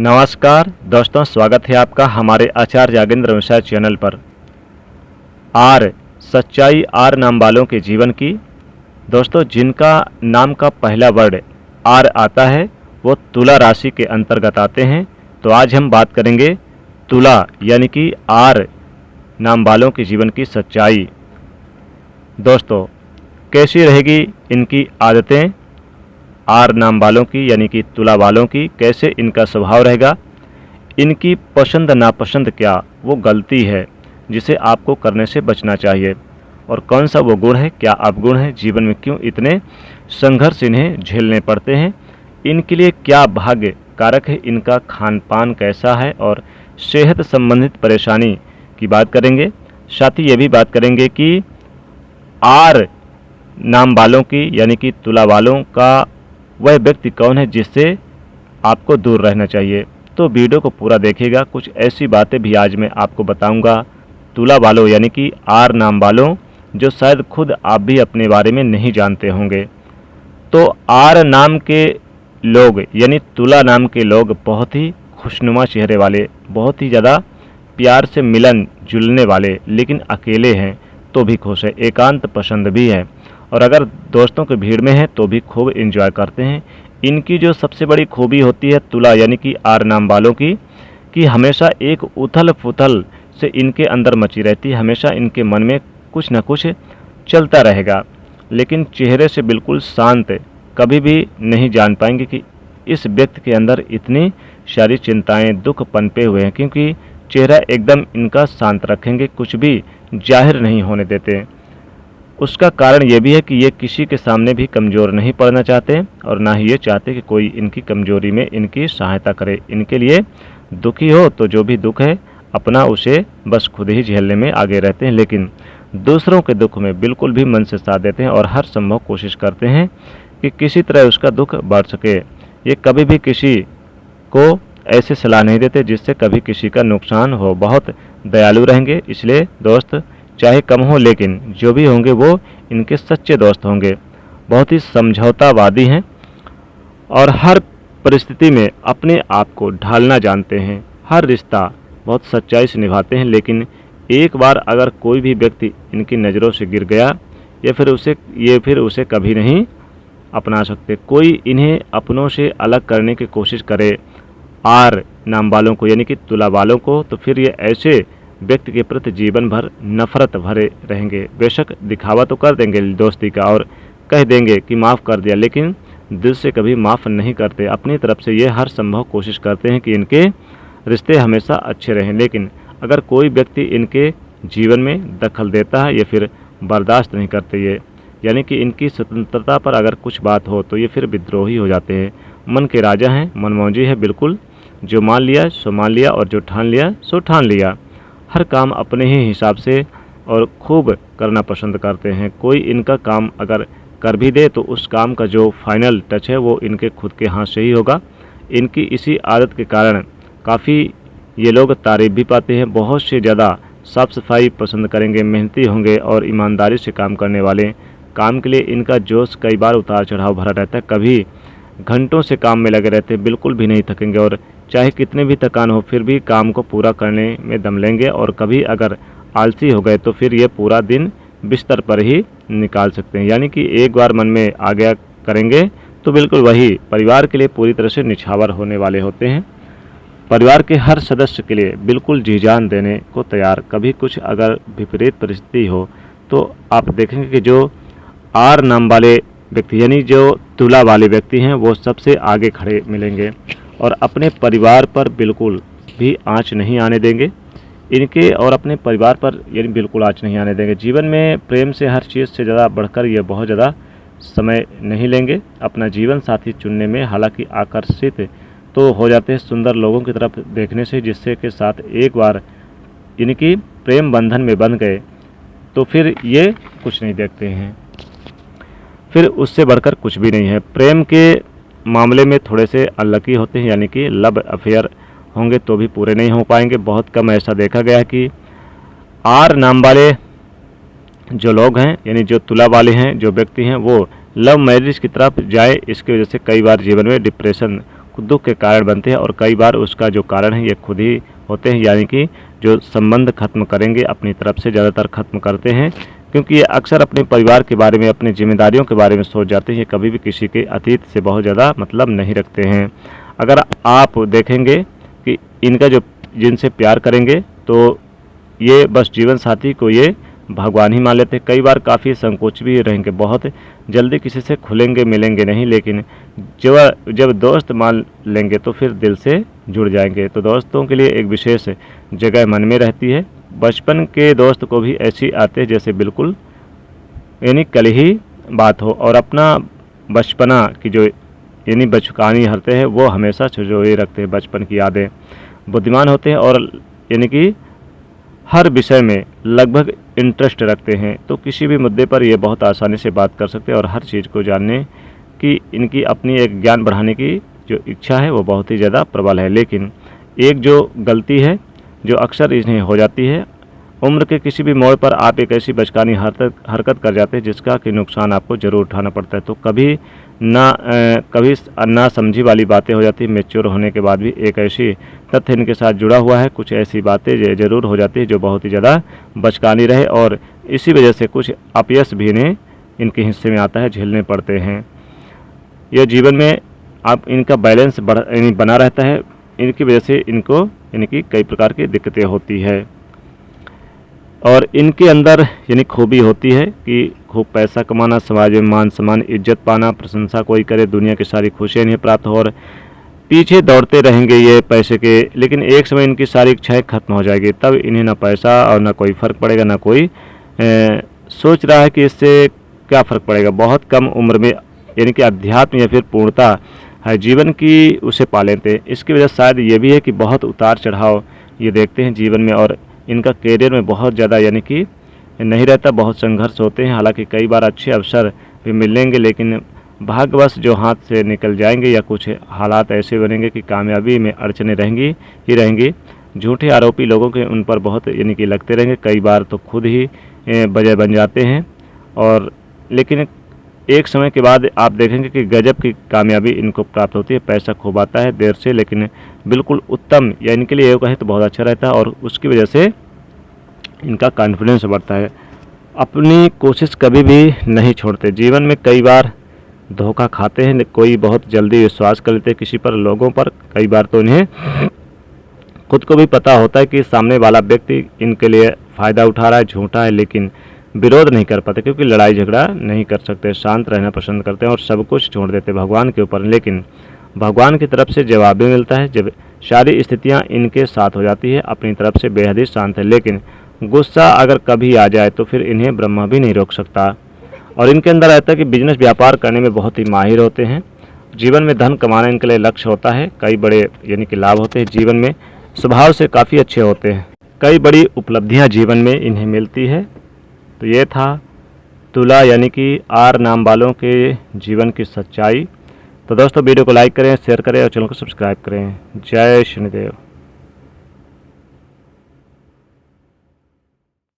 नमस्कार दोस्तों, स्वागत है आपका हमारे आचार्य यागेंद्र मिश्रा चैनल पर। आर सच्चाई आर नाम वालों के जीवन की। दोस्तों, जिनका नाम का पहला वर्ड आर आता है वो तुला राशि के अंतर्गत आते हैं। तो आज हम बात करेंगे तुला यानी कि आर नाम वालों के जीवन की सच्चाई। दोस्तों, कैसी रहेगी इनकी आदतें, आर नाम वालों की यानी कि तुला वालों की, कैसे इनका स्वभाव रहेगा, इनकी पसंद नापसंद क्या वो गलती है जिसे आपको करने से बचना चाहिए, और कौन सा वो गुण है, क्या अवगुण है, जीवन में क्यों इतने संघर्ष इन्हें झेलने पड़ते हैं, इनके लिए क्या भाग्य कारक है, इनका खान पान कैसा है, और सेहत संबंधित परेशानी की बात करेंगे। साथ ही ये भी बात करेंगे कि आर नाम वालों की यानी कि तुला वालों का वह व्यक्ति कौन है जिससे आपको दूर रहना चाहिए। तो वीडियो को पूरा देखिएगा, कुछ ऐसी बातें भी आज मैं आपको बताऊंगा तुला वालों यानी कि आर नाम वालों, जो शायद खुद आप भी अपने बारे में नहीं जानते होंगे। तो आर नाम के लोग यानी तुला नाम के लोग बहुत ही खुशनुमा चेहरे वाले, बहुत ही ज़्यादा प्यार से मिलन जुलने वाले, लेकिन अकेले हैं तो भी खुश है, एकांत पसंद भी है, और अगर दोस्तों की भीड़ में है तो भी खूब एंजॉय करते हैं। इनकी जो सबसे बड़ी खूबी होती है तुला यानी कि आर नाम वालों की, कि हमेशा एक उथल पुथल से इनके अंदर मची रहती है, हमेशा इनके मन में कुछ न कुछ चलता रहेगा, लेकिन चेहरे से बिल्कुल शांत, कभी भी नहीं जान पाएंगे कि इस व्यक्ति के अंदर इतनी सारी चिंताएं, दुख पनपे हुए हैं, क्योंकि चेहरा एकदम इनका शांत रखेंगे, कुछ भी जाहिर नहीं होने देते। उसका कारण ये भी है कि ये किसी के सामने भी कमज़ोर नहीं पड़ना चाहते, और ना ही ये चाहते कि कोई इनकी कमज़ोरी में इनकी सहायता करे। इनके लिए दुखी हो तो जो भी दुख है अपना उसे बस खुद ही झेलने में आगे रहते हैं, लेकिन दूसरों के दुख में बिल्कुल भी मन से साथ देते हैं और हर संभव कोशिश करते हैं कि किसी तरह उसका दुख बढ़ सके। ये कभी भी किसी को ऐसे सलाह नहीं देते जिससे कभी किसी का नुकसान हो, बहुत दयालु रहेंगे। इसलिए दोस्त चाहे कम हो, लेकिन जो भी होंगे वो इनके सच्चे दोस्त होंगे। बहुत ही समझौतावादी हैं और हर परिस्थिति में अपने आप को ढालना जानते हैं, हर रिश्ता बहुत सच्चाई से निभाते हैं, लेकिन एक बार अगर कोई भी व्यक्ति इनकी नज़रों से गिर गया या फिर उसे कभी नहीं अपना सकते। कोई इन्हें अपनों से अलग करने की कोशिश करे आर नाम वालों को यानी कि तुला वालों को, तो फिर ये ऐसे व्यक्ति के प्रति जीवन भर नफरत भरे रहेंगे। बेशक दिखावा तो कर देंगे दोस्ती का और कह देंगे कि माफ़ कर दिया, लेकिन दिल से कभी माफ़ नहीं करते। अपनी तरफ से ये हर संभव कोशिश करते हैं कि इनके रिश्ते हमेशा अच्छे रहें, लेकिन अगर कोई व्यक्ति इनके जीवन में दखल देता है या फिर बर्दाश्त नहीं करते ये, यानी कि इनकी स्वतंत्रता पर अगर कुछ बात हो तो ये फिर विद्रोही हो जाते हैं। मन के राजा हैं, मनमौजी है बिल्कुल, जो मान लिया सो मान लिया और जो ठान लिया सो ठान लिया। हर काम अपने ही हिसाब से और खूब करना पसंद करते हैं। कोई इनका काम अगर कर भी दे तो उस काम का जो फाइनल टच है वो इनके खुद के हाथ से ही होगा। इनकी इसी आदत के कारण काफ़ी ये लोग तारीफ भी पाते हैं। बहुत से ज़्यादा साफ़ सफाई पसंद करेंगे, मेहनती होंगे और ईमानदारी से काम करने वाले। काम के लिए इनका जोश कई बार उतार चढ़ाव भरा रहता है, कभी घंटों से काम में लगे रहते हैं, बिल्कुल भी नहीं थकेंगे, और चाहे कितने भी थकान हो फिर भी काम को पूरा करने में दम लेंगे। और कभी अगर आलसी हो गए तो फिर ये पूरा दिन बिस्तर पर ही निकाल सकते हैं। यानी कि एक बार मन में आ गया करेंगे तो बिल्कुल वही परिवार के लिए पूरी तरह से निछावर होने वाले होते हैं। परिवार के हर सदस्य के लिए बिल्कुल जी जान देने को तैयार। कभी कुछ अगर विपरीत परिस्थिति हो तो आप देखेंगे कि जो आर नाम वाले व्यक्ति यानी जो तुला वाले व्यक्ति हैं वो सबसे आगे खड़े मिलेंगे और अपने परिवार पर बिल्कुल भी आंच नहीं आने देंगे इनके, और अपने परिवार पर यानी बिल्कुल आंच नहीं आने देंगे। जीवन में प्रेम से हर चीज़ से ज़्यादा बढ़कर ये बहुत ज़्यादा समय नहीं लेंगे अपना जीवन साथी चुनने में। हालांकि आकर्षित तो हो जाते हैं सुंदर लोगों की तरफ देखने से, जिससे के साथ एक बार इनकी प्रेम बंधन में बंध गए तो फिर ये कुछ नहीं देखते हैं, फिर उससे बढ़कर कुछ भी नहीं है। प्रेम के मामले में थोड़े से अनलकी होते हैं, यानी कि लव अफेयर होंगे तो भी पूरे नहीं हो पाएंगे। बहुत कम ऐसा देखा गया है कि आर नाम वाले जो लोग हैं यानी जो तुला वाले हैं, जो व्यक्ति हैं, वो लव मैरिज की तरफ जाए। इसकी वजह से कई बार जीवन में डिप्रेशन दुख के कारण बनते हैं और कई बार उसका जो कारण है ये खुद ही होते हैं, यानी कि जो संबंध खत्म करेंगे अपनी तरफ से ज़्यादातर खत्म करते हैं, क्योंकि ये अक्सर अपने परिवार के बारे में, अपनी जिम्मेदारियों के बारे में सोच जाते हैं। ये कभी भी किसी के अतीत से बहुत ज़्यादा मतलब नहीं रखते हैं। अगर आप देखेंगे कि इनका जो जिनसे प्यार करेंगे तो ये बस जीवन साथी को ये भगवान ही मान लेते हैं। कई बार काफ़ी संकोच भी रहेंगे, बहुत जल्दी किसी से खुलेंगे मिलेंगे नहीं, लेकिन जब दोस्त मान लेंगे तो फिर दिल से जुड़ जाएंगे। तो दोस्तों के लिए एक विशेष जगह मन में रहती है। बचपन के दोस्त को भी ऐसी आते हैं जैसे बिल्कुल यानी कल ही बात हो, और अपना बचपना की जो यानी बचकानी हरते हैं वो हमेशा संजोए रखते हैं। बचपन की यादें बुद्धिमान होते हैं और यानी कि हर विषय में लगभग इंटरेस्ट रखते हैं, तो किसी भी मुद्दे पर ये बहुत आसानी से बात कर सकते हैं और हर चीज़ को जानने की इनकी अपनी एक ज्ञान बढ़ाने की जो इच्छा है वो बहुत ही ज़्यादा प्रबल है। लेकिन एक जो गलती है जो अक्सर इन्हें हो जाती है, उम्र के किसी भी मोड़ पर आप एक ऐसी बचकानी हरकत कर जाते हैं जिसका कि नुकसान आपको ज़रूर उठाना पड़ता है। तो कभी ना समझी वाली बातें हो जाती है। मैच्योर होने के बाद भी एक ऐसी तथ्य इनके साथ जुड़ा हुआ है, कुछ ऐसी बातें ज़रूर हो जाती है जो बहुत ही ज़्यादा बचकानी रहे, और इसी वजह से कुछ अपयश भी इन्हें इनके हिस्से में आता है, झेलने पड़ते हैं। यह जीवन में आप इनका बैलेंस बना रहता है, इनकी वजह से इनको इनकी कई प्रकार की दिक्कतें होती है। और इनके अंदर यानी खूबी होती है कि खूब पैसा कमाना, समाज में मान सम्मान इज्जत पाना, प्रशंसा कोई करे, दुनिया की सारी खुशियाँ इन्हें प्राप्त हो, और पीछे दौड़ते रहेंगे ये पैसे के। लेकिन एक समय इनकी सारी इच्छाएं खत्म हो जाएगी, तब इन्हें ना पैसा और ना कोई फ़र्क पड़ेगा, ना कोई सोच रहा है कि इससे क्या फ़र्क पड़ेगा। बहुत कम उम्र में यानी कि अध्यात्म या फिर पूर्णता है जीवन की उसे पा लेते हैं। इसकी वजह शायद ये भी है कि बहुत उतार चढ़ाव ये देखते हैं जीवन में, और इनका करियर में बहुत ज़्यादा यानी कि नहीं रहता, बहुत संघर्ष होते हैं। हालांकि कई बार अच्छे अवसर भी मिलेंगे, लेकिन भाग्यवश जो हाथ से निकल जाएंगे या कुछ हालात ऐसे बनेंगे कि कामयाबी में अड़चने रहेंगी। झूठे आरोपी लोगों के उन पर बहुत यानी कि लगते रहेंगे, कई बार तो खुद ही वजह बन जाते हैं। और लेकिन एक समय के बाद आप देखेंगे कि गजब की कामयाबी इनको प्राप्त होती है। पैसा खूब आता है देर से, लेकिन बिल्कुल उत्तम या इनके लिए ये कहें तो बहुत अच्छा रहता है, और उसकी वजह से इनका कॉन्फिडेंस बढ़ता है। अपनी कोशिश कभी भी नहीं छोड़ते। जीवन में कई बार धोखा खाते हैं, कोई बहुत जल्दी विश्वास कर लेते हैं किसी पर, लोगों पर। कई बार तो इन्हें खुद को भी पता होता है कि सामने वाला व्यक्ति इनके लिए फ़ायदा उठा रहा है, झूठा है, लेकिन विरोध नहीं कर पाते क्योंकि लड़ाई झगड़ा नहीं कर सकते, शांत रहना पसंद करते हैं और सब कुछ छोड़ देते भगवान के ऊपर। लेकिन भगवान की तरफ से जवाब भी मिलता है जब सारी स्थितियां इनके साथ हो जाती है। अपनी तरफ से बेहद ही शांत है, लेकिन गुस्सा अगर कभी आ जाए तो फिर इन्हें ब्रह्मा भी नहीं रोक सकता। और इनके अंदर रहता है कि बिजनेस व्यापार करने में बहुत ही माहिर होते हैं। जीवन में धन कमाना इनके लिए लक्ष्य होता है, कई बड़े यानी कि लाभ होते हैं जीवन में, स्वभाव से काफ़ी अच्छे होते हैं, कई बड़ी उपलब्धियां जीवन में इन्हें मिलती है। तो ये था तुला यानी कि आर नाम वालों के जीवन की सच्चाई। तो दोस्तों वीडियो को लाइक करें, शेयर करें और चैनल को सब्सक्राइब करें। जय शनिदेव।